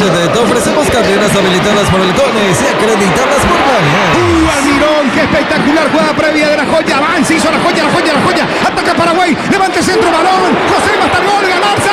Te ofrecemos cadenas habilitadas por halcones y acreditadas por Daniel. Almirón, qué espectacular jugada previa de la joya. Va, Enciso, la joya. Ataca Paraguay, levante centro, balón. José hasta el gol, Galarza.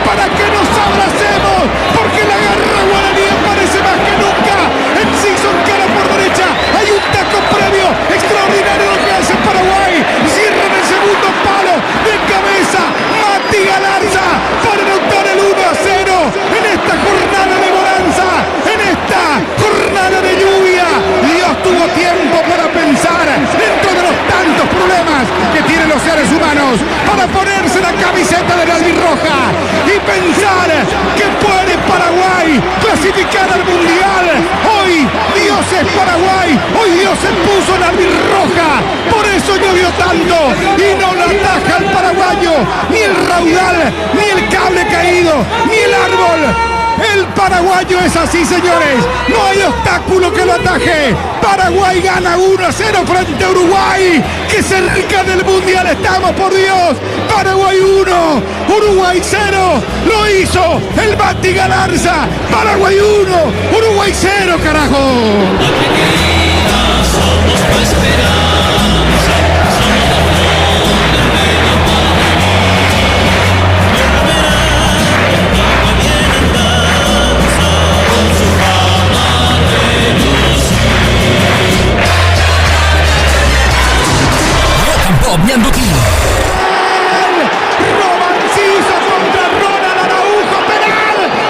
Para que nos abracemos, porque la guerra guaraní aparece más que nunca. Enciso encara por derecha, hay un taco previo, extraordinario lo que hace Paraguay. Cierra en el segundo palo, de cabeza, Mati Galarza para anotar el 1-0 en esta jornada de bonanza, en esta jornada de lluvia. Dios tuvo tiempo para pensar dentro de los tantos problemas que tienen los seres humanos, para ponerse la camiseta de la albirroja y pensar que puede Paraguay clasificar al Mundial. Hoy Dios es Paraguay, hoy Dios se puso en la albirroja, por eso llovió tanto y no la ataja el paraguayo, ni el raudal, ni el cable caído, ni el árbol. El paraguayo es así, señores. No hay obstáculo que lo ataje. Paraguay gana 1-0 frente a Uruguay. ¡Qué cerca del Mundial estamos, por Dios! Paraguay 1, Uruguay 0. Lo hizo el Mati Galarza. Paraguay 1, Uruguay 0, carajo. Somos tu esperanza, somos la flor del medio porvenir. Volverá, viene en danza, con su fama de lucir. Rock and Pop Ñandutí. Romancizo contra Ronald Araujo.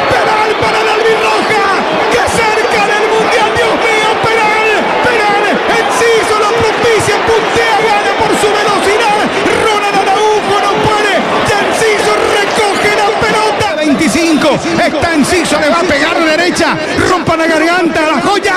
Penal para la albirroja. ¡Qué cerca del Mundial, Dios mío! Penal. Enciso lo propicia, puntea, gana por su velocidad. Ronald Araujo no puede. Ya Enciso recoge la pelota. 25. Está Enciso, le va a pegar a la derecha. Rompa la garganta, la joya.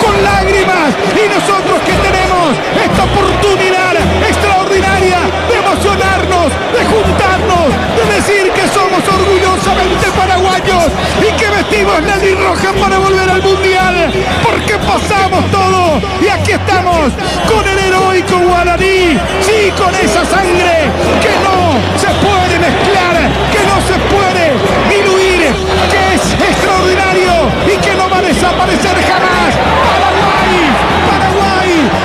Con lágrimas, y nosotros que tenemos esta oportunidad extraordinaria de emocionarnos, de juntarnos, de decir que somos orgullosamente paraguayos y que vestimos la albirroja para volver al Mundial, porque pasamos todo y aquí estamos con el heroico guaraní, sí, con esa sangre que no se puede mezclar, que no se puede diluir, que es extraordinario y que no va a desaparecer jamás.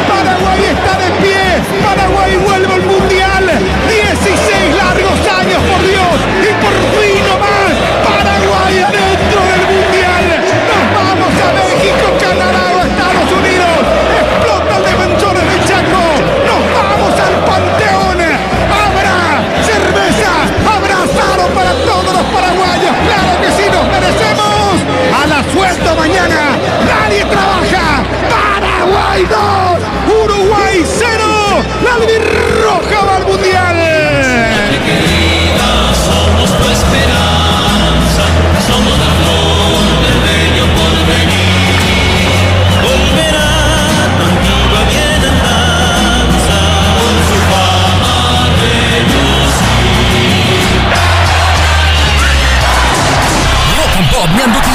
Paraguay está de pie. Paraguay vuelve al Mundial. 16 largos años, por Dios, y por fin no más. Paraguay adentro del Mundial. Nos vamos a México, Canadá o Estados Unidos. Explota el Defensores del Chaco. Nos vamos al Panteón. Habrá cerveza, habrá asado para todos los paraguayos. Claro que sí, nos merecemos. A la suelta mañana. Nadie trabaja. Paraguay 2, Uruguay 0. La albirroja va al Mundial. Querida, somos tu esperanza, somos la flor del bello porvenir. Volverá tu antigua bienandanza, con su fama de lucir. Rock and Campo Mianduki.